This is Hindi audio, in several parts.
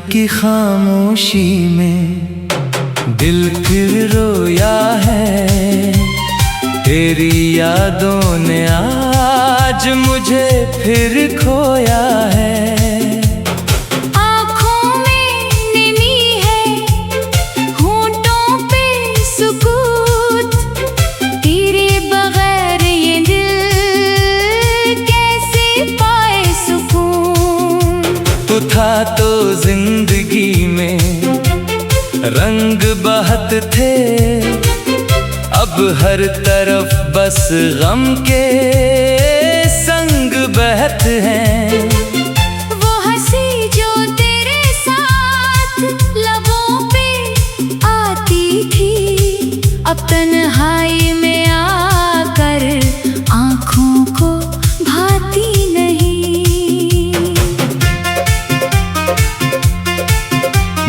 की खामोशी में दिल फिर रोया है। तेरी यादों ने आज मुझे फिर खोया है। आँखों में नमी है, होंठों पे सुकूत, तेरे बगैर ये दिल कैसे पाए सुकून। तू था तो जिंदगी में रंग बहत थे, अब हर तरफ बस गम के संग बहत हैं। वो हंसी जो तेरे साथ लबों पे आती थी, अब तन्हाई में आकर आँखों को भाती नहीं।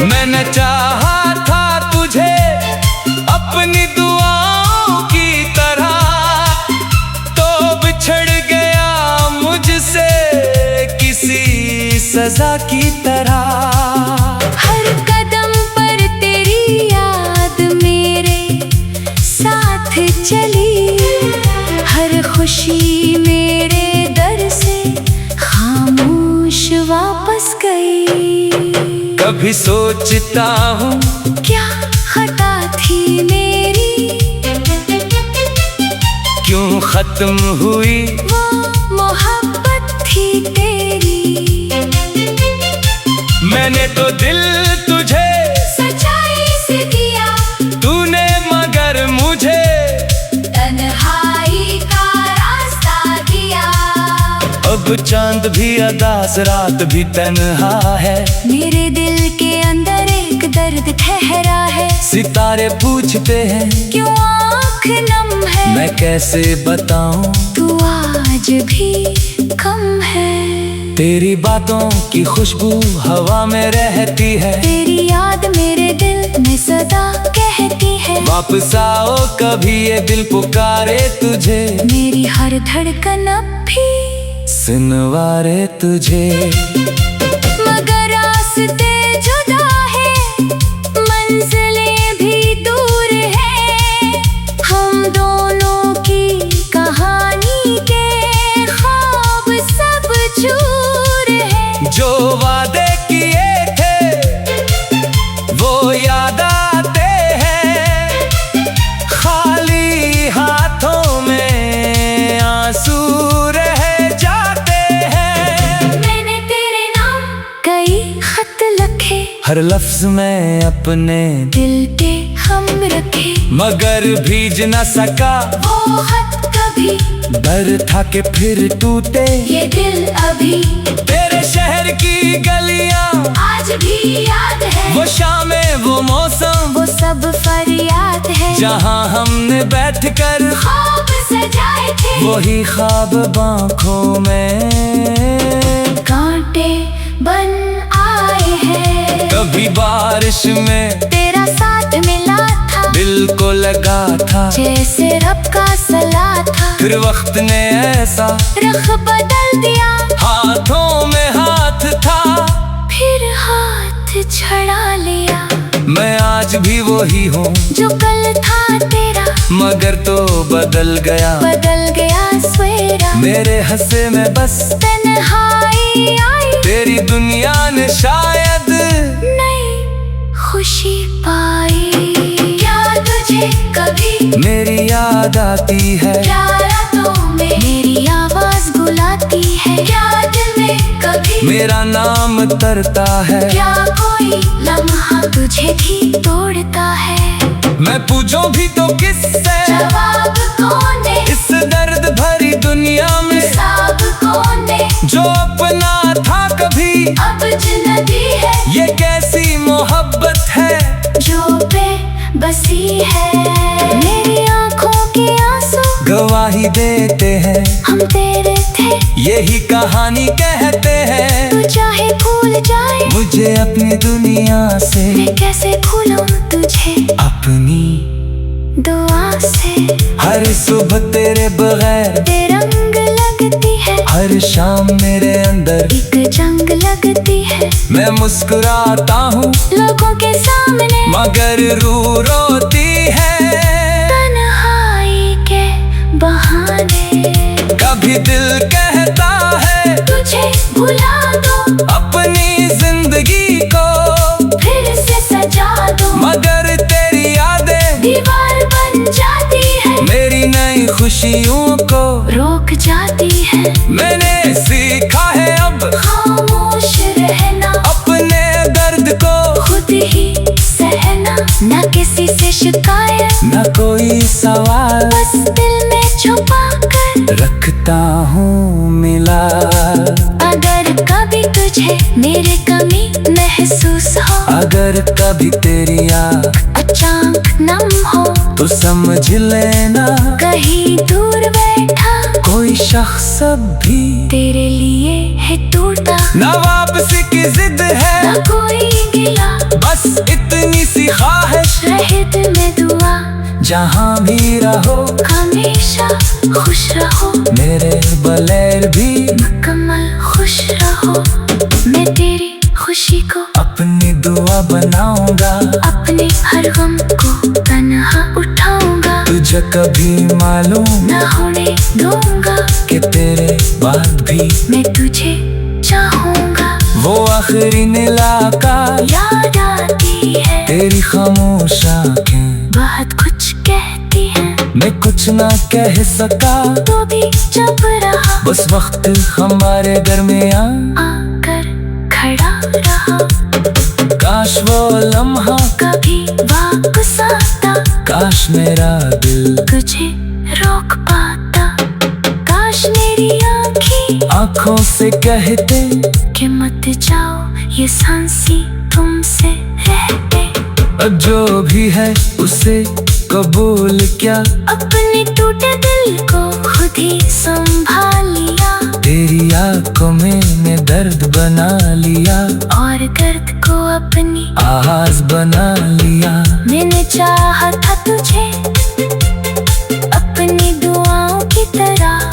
मैंने चाहा था तुझे अपनी दुआओं की तरह, तो बिछड़ गया मुझसे किसी सजा की तरह। हर कदम पर तेरी याद मेरे साथ चली, हर खुशी मेरे दर से खामोश वापस गई। कभी सोचता हूँ क्या खता थी मेरी, क्यों खत्म हुई वो मोहब्बत थी तेरी। मैंने तो दिल तुझे सच्चाई से दिया, तूने मगर मुझे तन्हाई का रास्ता दिया। अब चांद भी अदास रात भी तन्हा है, मेरे दिल के अंदर एक दर्द ठहरा है। सितारे पूछते हैं क्यों आँख नम है, मैं कैसे बताऊं तू आज भी कम है। तेरी बातों की खुशबू हवा में रहती है, तेरी याद मेरे दिल में सदा कहती है। वापस आओ कभी ये दिल पुकारे तुझे, मेरी हर धड़कन अब भी सुनवारे तुझे। मगर रास्ते जुदा है, मंजिलें भी दूर है, हम दोनों की कहानी के ख्वाब सब चूर है। जो वादे किए थे वो याद आते हैं, खाली हाथों में आंसू रह जाते हैं। मैंने तेरे नाम कई खत लिखे, हर लफ्ज में अपने दिल पे हम रखे, मगर भीज न सका वो खत कभी, डर था कि फिर टूटे ये दिल अभी। तेरे शहर की गलियां आज भी याद है, वो शामें वो मौसम वो सब फरियाद है, जहां हमने बैठकर ख्वाब सजाए थे। वही ख्वाब आँखों में कांटे बन आए हैं। कभी बारिश में तेरा साथ मिला था, दिल को लगा था जैसे रब का सला था। फिर वक्त ने ऐसा रख बदल दिया, हाथों में हाथ था फिर हाथ छड़ा लिया। मैं आज भी वही हूँ जो कल था तेरा, मगर तो बदल गया सवेरा। मेरे हंसे में बस तन्हाई आई, तेरी दुनिया ने शायद नई खुशी पाई। क्या तुझे कभी मेरी याद आती है, क्या रातों में मेरी आवाज बुलाती है। क्या दिल में कभी मेरा नाम तरता है, क्या कोई लम्हा तुझे भी तोड़ता है। मैं पूछूं भी तो किससे, जवाब कौन है इस दर्द भरी दुनिया में, हिसाब कौन है जो अपना था कभी अब अजनबी है। ये कैसी मोहब्बत है जो बेबसी है, मेरी आँखों के आंसू गवाही देते हैं, हम तेरे थे यही कहानी कहते हैं। तू चाहे भूल जाए मुझे अपनी दुनिया से, मैं कैसे भूलूं तुझे अपनी दुआ से। हर सुबह तेरे बगैर बेरंग लगती है, हर हर शाम मेरे अंदर एक जंग लगती है। मैं मुस्कुराता हूँ लोगों के सामने, मगर रूह रोती है तन्हाई के बहाने। कभी दिल कहता है तुझे भुला दो, अपनी जिंदगी को फिर से सजा दो, मगर तेरी यादें दीवार बन जाती है, मेरी नई खुशियों को रोक जाती है। मैंने सीखा है अब खामोश रहना, अपने दर्द को खुद ही सहना, न किसी से शिकायत, न कोई सवाल, बस दिल में छुपा कर रखता हूँ मिला। अगर कभी तुझे मेरी कमी महसूस हो, अगर कभी तेरी आँख अचानक नम हो, तो समझ लेना कहीं दूर बैठा कोई शख्स भी तेरे लिए है टूटा। ना वापसी की जिद है, न कोई गिला, बस इतनी सी ख्वाहिश रहे दिल में दुआ, जहाँ भी रहो हमेशा खुश रहो, मेरे बगैर भी मुकम्मल खुश रहो। मैं तेरी खुशी को अपनी दुआ बनाऊंगा, अपने हर गम को तन्हा उठाऊंगा, तुझे कभी मालूम न होने दूंगा कि तेरे बाद भी मैं तुझे चाहूंगा। वो आखिरी मुलाकात याद आती है, तेरी खामोश आँखें बहुत कुछ कहती है, मैं कुछ ना कह सका, तो भी जब रहा बस वक्त हमारे दरमियान आकर खड़ा रहा। काश वो लम्हा कभी वापस आता, काश मेरा दिल तुझे रोक पाता, काश मेरी आँखों से कहते कि मत जाओ ये सांसी तुमसे रहते। अब जो भी है उसे कबूल क्या, अपने टूटे दिल को खुद ही संभाल लिया, तेरी आँखों में मैंने दर्द बना लिया, और दर्द को अपनी आवाज बना लिया। मैंने चाहा था तुझे अपनी दुआओं की तरह,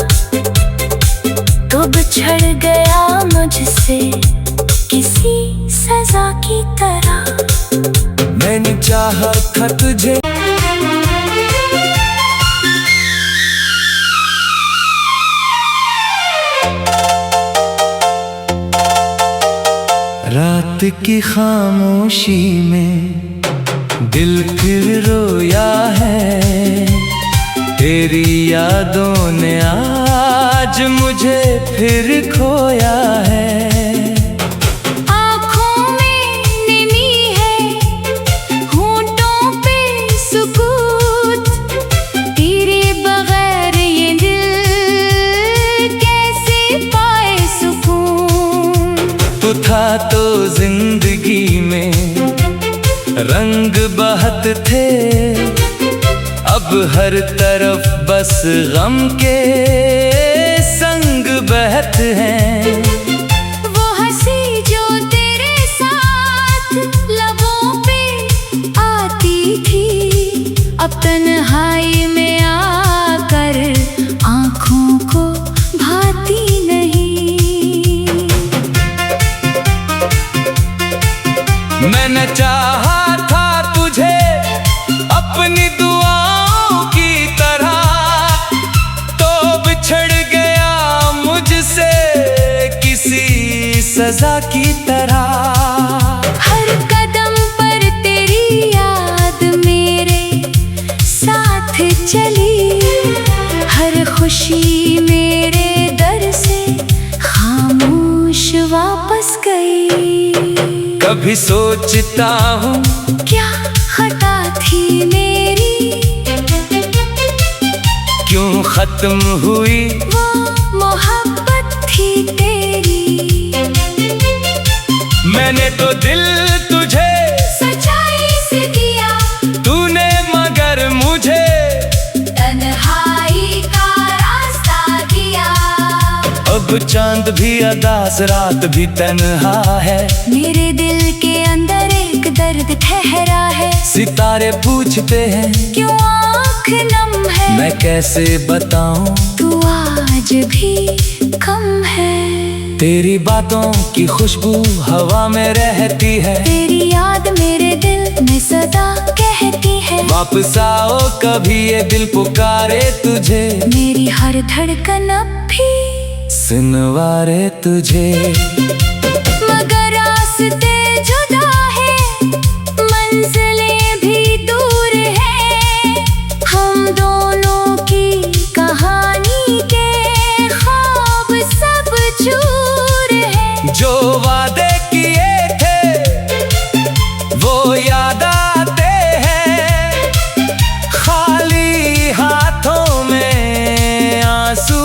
तो बिछड़ गया मुझसे किसी सजा की तरह। मैंने चाहा था तुझे रात की खामोशी में दिल फिर रोया है, तेरी यादों ने आज मुझे फिर खोया है। आँखों में नमी है, होंठों पे सुकूत, तेरे बगैर ये दिल कैसे पाए सुकून। तू था तो जिंदगी में रंग बहत थे, अब हर तरफ बस गम के संग बहत हैं। वो हंसी जो तेरे साथ लबों पे आती थी, अब तन्हाई में आकर आँखों को भाती नहीं। मैंने चाहा था तुझे अपनी दुआओं की तरह, तो बिछड़ गया मुझसे किसी सजा की तरह। हर कदम पर तेरी याद मेरे साथ चली, हर खुशी मेरे दर से खामोश वापस गई। कभी सोचता हूँ क्या खता थी मेरी, क्यों खत्म हुई वो मोहब्बत थी तेरी। मैंने तो दिल तुझे सच्चाई से दिया, तूने मगर मुझे तन्हाई का रास्ता दिया। अब चांद भी अदास रात भी तन्हा है, मेरे दिल के अंदर एक दर्द ठहरा है। सितारे पूछते हैं क्यों आँख नम है, मैं कैसे बताऊं, तू आ आज भी कम है। तेरी बातों की खुशबू हवा में रहती है, तेरी याद मेरे दिल में सदा कहती है। वापस आओ कभी ये दिल पुकारे तुझे, मेरी हर धड़कन अब भी सुनवारे तुझे। मगर रास्ते जुदा है, मंजिलें भी दूर है, हम दोनों की कहानी के ख्वाब सब चूर है। जो वादे किए थे वो याद आते हैं, खाली हाथों में आंसू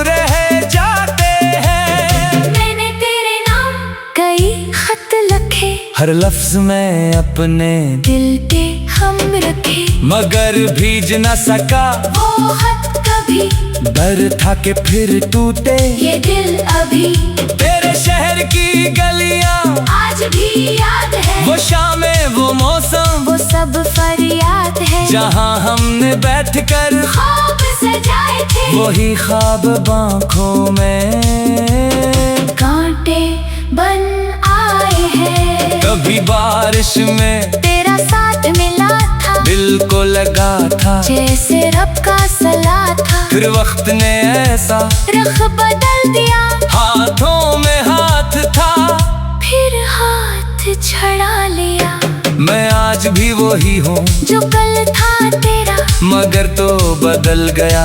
रह जाते हैं। मैंने तेरे नाम कई खत लिखे, हर लफ्ज में अपने दिल पे हम रखे, मगर भीज न सका वो खत कभी, डर था कि फिर टूटे ये दिल अभी। तेरे शहर की गलियां आज भी याद है, वो शामें वो मौसम, वो सब फरियाद है, जहां हमने बैठकर ख्वाब सजाए थे। वही ख्वाब आँखों में कांटे बन आए हैं। कभी बारिश में तेरा साथ मिला था, दिल को लगा था जैसे रब का सला था। फिर वक्त ने ऐसा रख बदल दिया, हाथों में हाथ था, फिर हाथ छड़ा लिया। मैं आज भी वही हूँ जो कल था तेरा, मगर तो बदल गया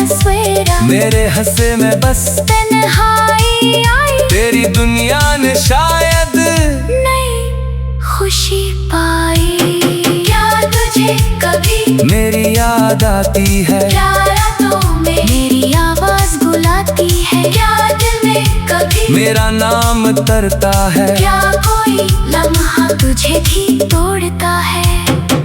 सवेरा। मेरे हंसे में बस तन्हाई आई, तेरी दुनिया ने शायद नई खुशी पाई। क्या तुझे कभी मेरी याद आती है, क्या रातों में मेरी आवाज बुलाती है। क्या दिल में कभी मेरा नाम तरता है, क्या कोई लम्हा तुझे भी तोड़ता है।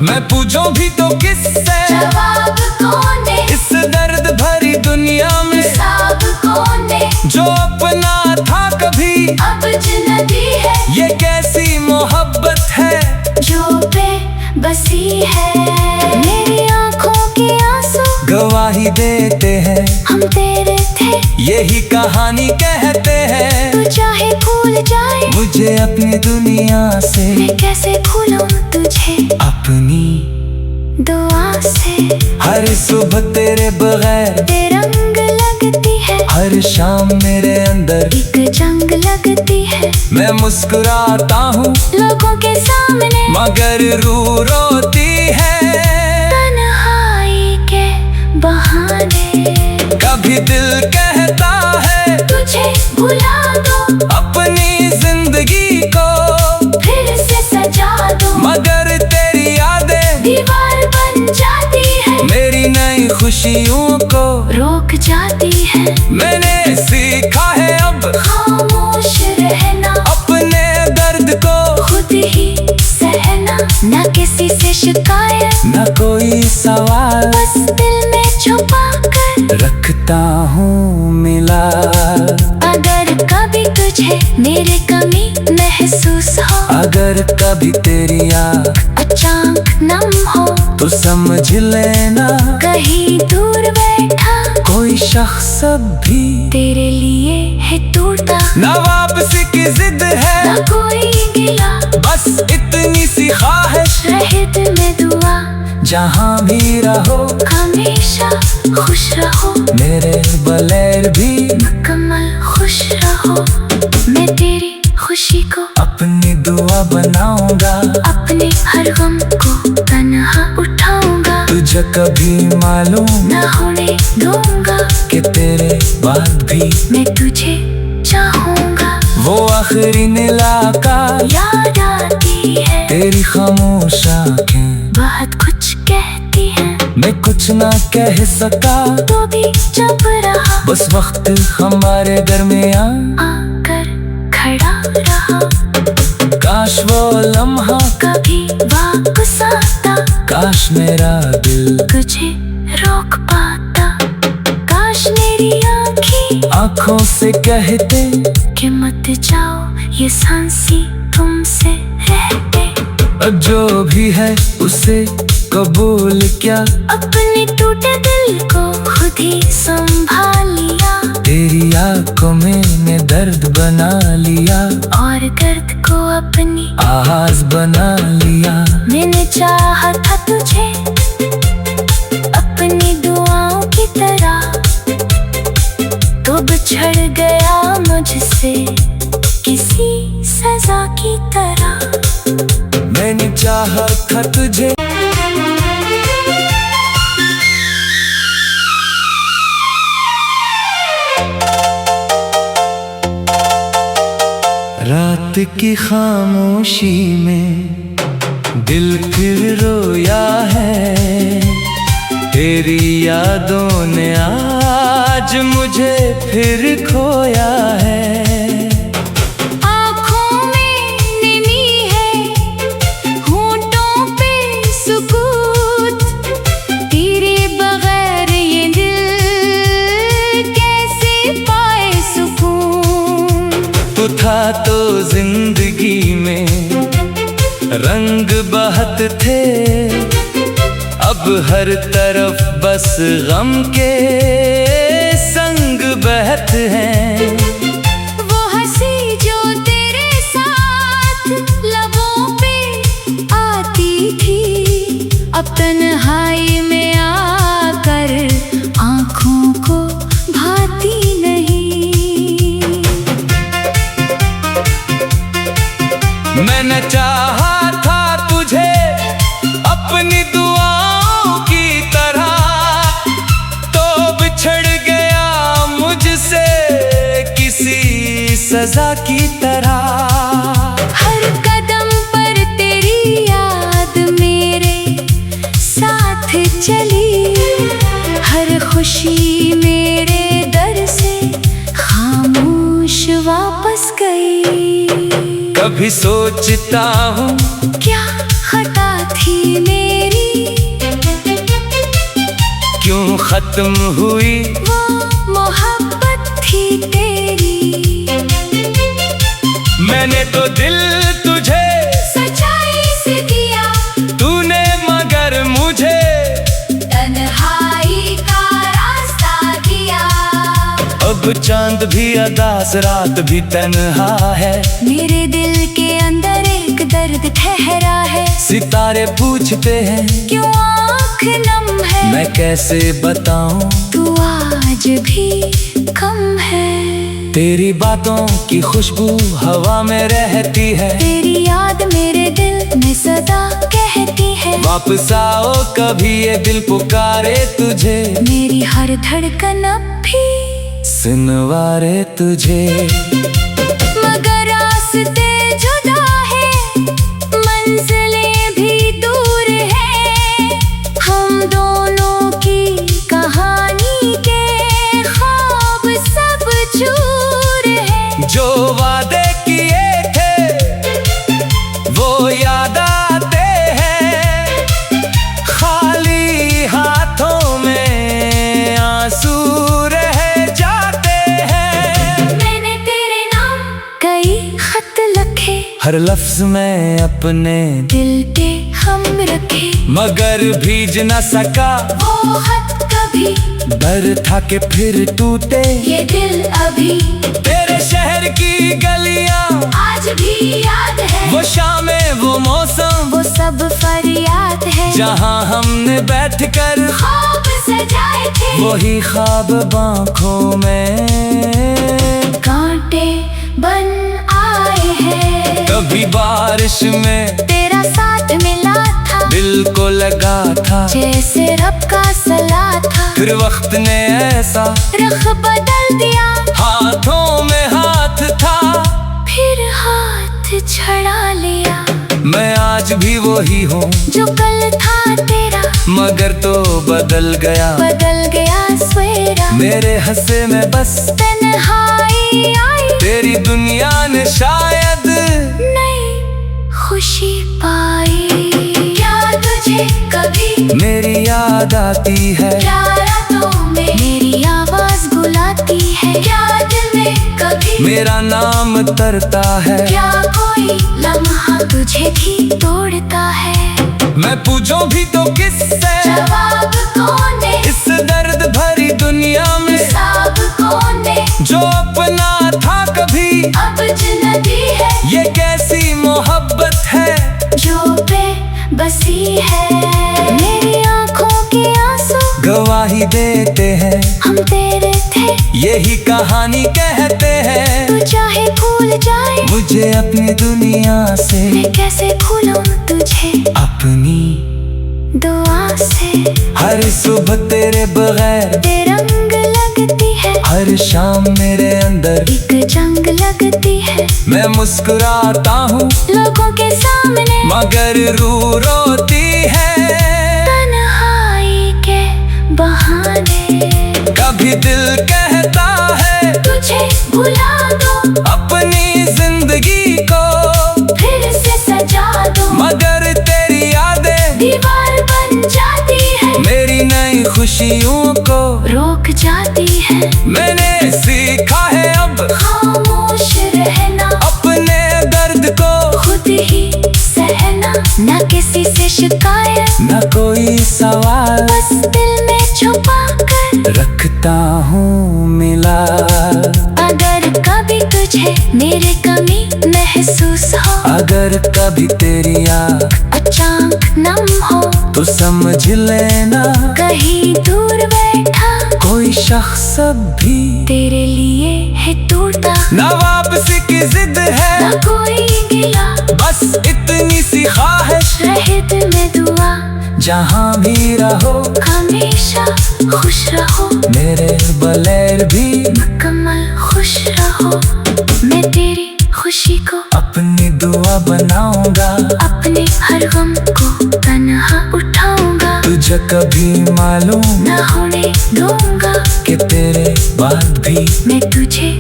मैं पूछूं भी तो किससे, जवाब कौन दे इस दर्द भरी दुनिया में, हिसाब कौन दे जो अपना था कभी अब जिंदगी है। ये कैसी मोहब्बत है जो बेबसी है, मेरी आंखों के आंसू गवाही देते हैं, हम तेरे थे यही कहानी कहते हैं। तू चाहे भूल जाए मुझे अपनी दुनिया से, मैं कैसे भूलूं तुझे अपनी दुआ से। हर सुबह तेरे बगैर बेरंग लगती है, हर शाम मेरे अंदर एक जंग लगती है। मैं मुस्कुराता हूँ लोगों के सामने, मगर रूह रोती है तन्हाई के बहाने। कभी दिल कहता है तुझे भुला दो, अपनी जिंदगी को फिर से सजा दो, मगर तेरी यादें दीवार बन जाती है, मेरी नई खुशियों को रोक जाती है। मैंने सीखा है अब खामोश रहना, अपने दर्द को खुद ही सहना, न किसी से शिकायत, न कोई सवाल, बस दिल में छुपा कर रखता हूँ मिला। अगर कभी तुझे मेरी कमी महसूस हो, अगर कभी तेरी याद अचानक नम हो, तो समझ लेना कहीं दूर बैठा कोई शख्स भी तेरे लिए है टूटा। न वापसी की जिद है, न कोई गिला, बस इतनी सी ख्वाहिश, रहे दिल में दुआ, जहाँ भी रहो हमेशा खुश रहो, मेरे बगैर भी मुकम्मल खुश रहो। मैं तेरी खुशी को अपनी दुआ बनाऊंगा, अपने हर गम को तन्हा उठाऊंगा, तुझे कभी मालूम न होने दूंगा कि तेरे बाद भी मैं तुझे चाहूंगा। वो आखिरी नीलाका याद आती है, तेरी खामोश आंखें बहुत कुछ कहती है, मैं कुछ ना कह सका, तो भी चुप रहा, बस वक्त हमारे दरमियान आकर खड़ा रहा। काश वो लम्हा कभी वापस आता, काश मेरा दिल तुझे रोक पाता, काश मेरी आँखों से कहते कि मत जाओ ये सांसी तुमसे रहते। जो भी है उसे कबूल क्या अपने टूटे टूटे दिल को खुद ही संभाल लिया। तेरी आंखों में मैंने दर्द बना लिया और दर्द को अपनी आवाज बना लिया। मैंने चाहा था तुझे अपनी दुआओं की तरह, तो बिछड़ गया मुझसे किसी सजा की तरह। मैंने चाहा था तुझे रात की खामोशी में दिल फिर रोया है। तेरी यादों ने आज मुझे फिर खोया है। आँखों में नमी है, होंठों पे सुकूत, तेरे बगैर ये दिल कैसे पाए सुकून। तू था तो जिंदगी में रंग बहत थे, अब हर तरफ बस गम के संग बहत हैं। वो हंसी जो तेरे साथ लबों पे आती थी, अब तन्हाई में आकर आँखों को भाती नहीं। मैंने चाहा था तुझे अपनी दुआओं की तरह, तो बिछड़ गया मुझसे किसी सजा की तरह। हर कदम पर तेरी याद मेरे साथ चली, हर खुशी मेरे दर से खामोश वापस गई। कभी सोचता हूँ क्या खता थी मेरी, क्यों खत्म हुई वो मोहब्बत थी तेरी। मैंने तो दिल तुझे सच्चाई से दिया, तूने मगर मुझे तन्हाई का रास्ता दिया। अब चांद भी अदास रात भी तन्हा है, मेरे दिल के अंदर एक दर्द ठहरा है। सितारे पूछते हैं क्यों आँख नम है, मैं कैसे बताऊं तू आज भी कम है। तेरी बातों की खुशबू हवा में रहती है, तेरी याद मेरे दिल में सदा कहती है। वापस आओ कभी ये दिल पुकारे तुझे, मेरी हर धड़कन अब भी सुनवारे तुझे। मगर रास्ते जुदा है, मंजिलें भी दूर है, हम दोनों की कहानी के ख्वाब सब चूर है। जो वादे किए थे वो याद आते हैं, खाली हाथों में आंसू रह जाते हैं। मैंने तेरे नाम कई खत लिखे, हर लफ्ज में अपने दिल पे हम रखे, मगर भीज न सका वो खत कभी, डर था कि फिर टूटे ये दिल अभी। तेरे शहर की गलियां आज भी याद है, वो शामें वो मौसम, वो सब फरियाद है, जहां हमने बैठकर ख्वाब सजाए थे। वही ख्वाब आँखों में कांटे बन आए हैं। कभी बारिश में तेरा साथ मिला था, दिल को लगा था जैसे रब का सला था। फिर वक्त ने ऐसा रख बदल दिया, हाथों में हाथ था, फिर हाथ छड़ा लिया। मैं आज भी वही हूँ जो कल था तेरा, मगर तो बदल गया सवेरा। मेरे हंसे में बस तन्हाई आई, तेरी दुनिया ने शायद नई खुशी पाई। क्या तुझे कभी मेरी याद आती है, क्या रातों में मेरी आवाज बुलाती है। क्या दिल में कभी मेरा नाम तरता है, क्या कोई लम्हा तुझे भी तोड़ता है। मैं पूछूं भी तो किससे जवाब कौन दे, इस देते हैं, हम तेरे थे यही कहानी कहते हैं। तू चाहे भूल जाए मुझे अपनी दुनिया से, मैं कैसे भूलूं तुझे अपनी दुआ से। हर सुबह तेरे बगैर बेरंग लगती है, हर शाम मेरे अंदर एक जंग लगती है। मैं मुस्कुराता हूँ लोगों के सामने मगर रूह रोती है। तन्हाई के बहाने कभी दिल कहता है तुझे भुला दो, अपनी जिंदगी को फिर से सजा दो, मगर तेरी यादें दीवार बन जाती है, मेरी नई खुशियों को रोक जाती है। मैंने सीखा है अब खामोश रहना, अपने दर्द को खुद ही सहना, न किसी से शिकायत, न कोई सवाल, बस दिल में छुपा कर रखता हूँ मिला। अगर कभी तुझे मेरी कमी महसूस हो, अगर कभी तेरी आँख अचानक नम हो, तो समझ लेना कहीं दूर बैठा कोई शख्स भी तेरे लिए है टूटा। ना वापसी की जिद है, न कोई गिला, बस इतनी सी ख्वाहिश रहे दिल में दुआ, जहाँ भी रहो हमेशा खुश रहो, मेरे बगैर भी मुकम्मल खुश रहो। मैं तेरी खुशी को अपनी दुआ बनाऊंगा, अपने हर गम को तन्हा उठाऊंगा, तुझे कभी मालूम न होने दूंगा कि तेरे बाद भी मैं तुझे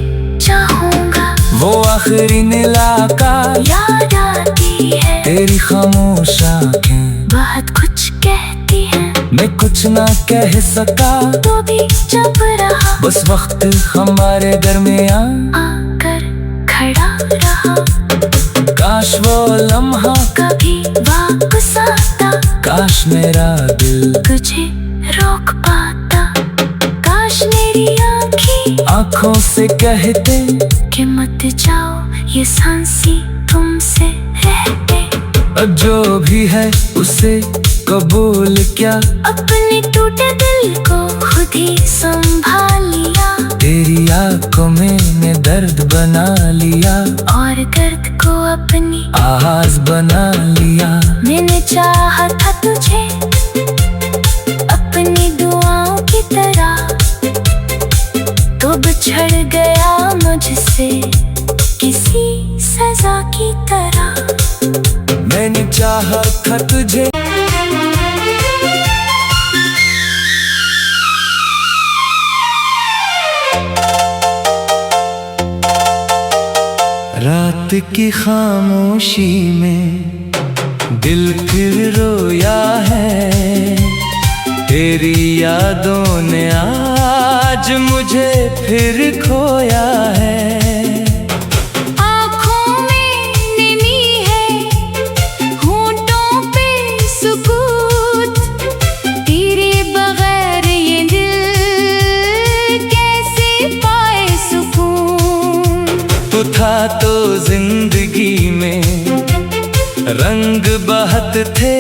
चाहूंगा। वो आखिरी मुलाकात याद आती है, तेरी खामोश आँखें बहुत कुछ कहती है, मैं कुछ ना कह सका, तो भी जब रहा बस वक्त हमारे दरमियान आकर खड़ा रहा। काश वो लम्हा कभी वापस आता, काश मेरा दिल तुझे रोक पाता, काश मेरी आँखों से कहते कि मत जाओ ये सांसी तुमसे रहते। अब जो भी है उसे कबूल क्या, अपने टूटे दिल को खुद ही संभाल लिया, तेरी आँखों मैंने दर्द बना लिया, और दर्द को अपनी आवाज बना लिया। मैंने चाहा था तुझे अपनी दुआओं की तरह, तो बिछड़ गया मुझसे किसी सजा की तरह। मैंने चाहा था तुझे रात की खामोशी में दिल फिर रोया है, तेरी यादों ने आज मुझे फिर खोया है। आँखों में नमी है, होंठों पे सुकूत, तेरे बगैर ये दिल कैसे पाए सुकून। तू था तो जिंदगी में रंग बहत थे,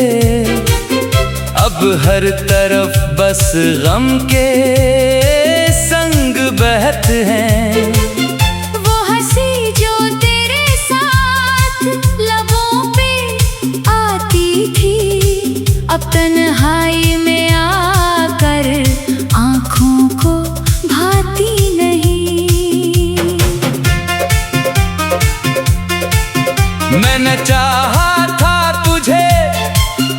अब हर तरफ बस गम के संग बहत हैं। वो हंसी जो तेरे साथ लबों पे आती थी, अब तन्हाई में आकर आँखों को भाती नहीं। मैंने चाहा था तुझे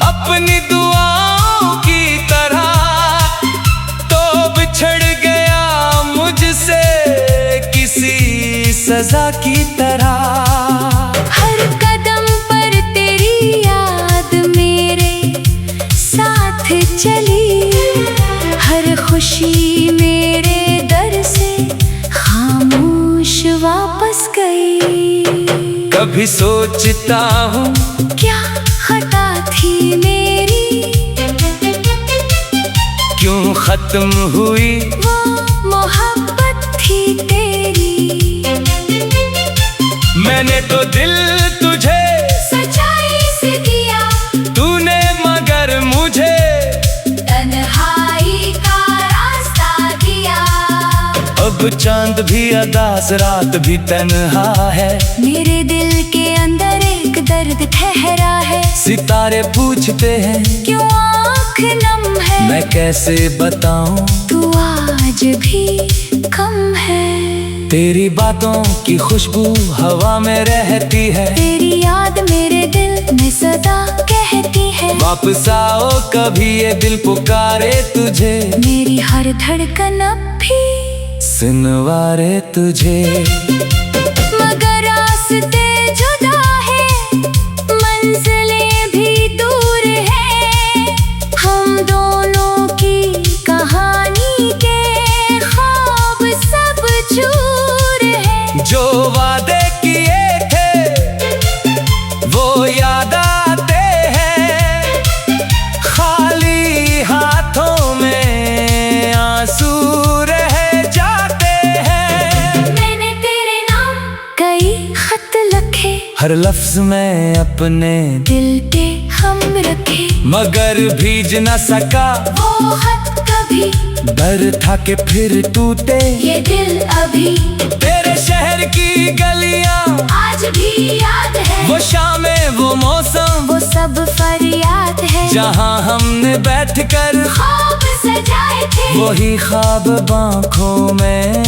अपनी दुआओं की तरह, तो बिछड़ गया मुझसे किसी सजा की तरह। हर कदम पर तेरी याद मेरे साथ चली, हर खुशी मेरे दर से खामोश वापस गई। कभी सोचता हूँ क्या खता थी मेरी, क्यों खत्म हुई वो मोहब्बत थी तेरी। मैंने तो दिल तुझे सच्चाई से दिया, तूने मगर मुझे तन्हाई का अब चांद भी अदास, रात भी तन्हा है। मेरे दिल के अंदर एक दर्द ठहरा है। सितारे पूछते हैं क्यों आँख नम है। मैं कैसे बताऊं तू आज भी कम है। तेरी बातों की खुशबू हवा में रहती है। तेरी याद मेरे दिल में सदा कहती है। वापस आओ कभी, ये दिल पुकारे तुझे। मेरी हर धड़कन अब भी सुनवारे तुझे। मगर रास्ते जुदा है, मंजिलें भी दूर है। हम दोनों की कहानी के ख्वाब सब चूर है। जो वादे किए थे वो याद आते हैं, खाली हाथों में आंसू रह जाते हैं। मैंने तेरे नाम कई खत लिखे, हर लफ्ज में अपने दिल पे हम रखे। मगर भीज न सका वो खत कभी, डर था कि फिर टूटे ये दिल अभी। तेरे शहर की गलियां आज भी याद है, वो शामें वो मौसम, वो सब फरियाद है। जहां हमने बैठकर ख्वाब सजाए थे, वही ख्वाब आँखों में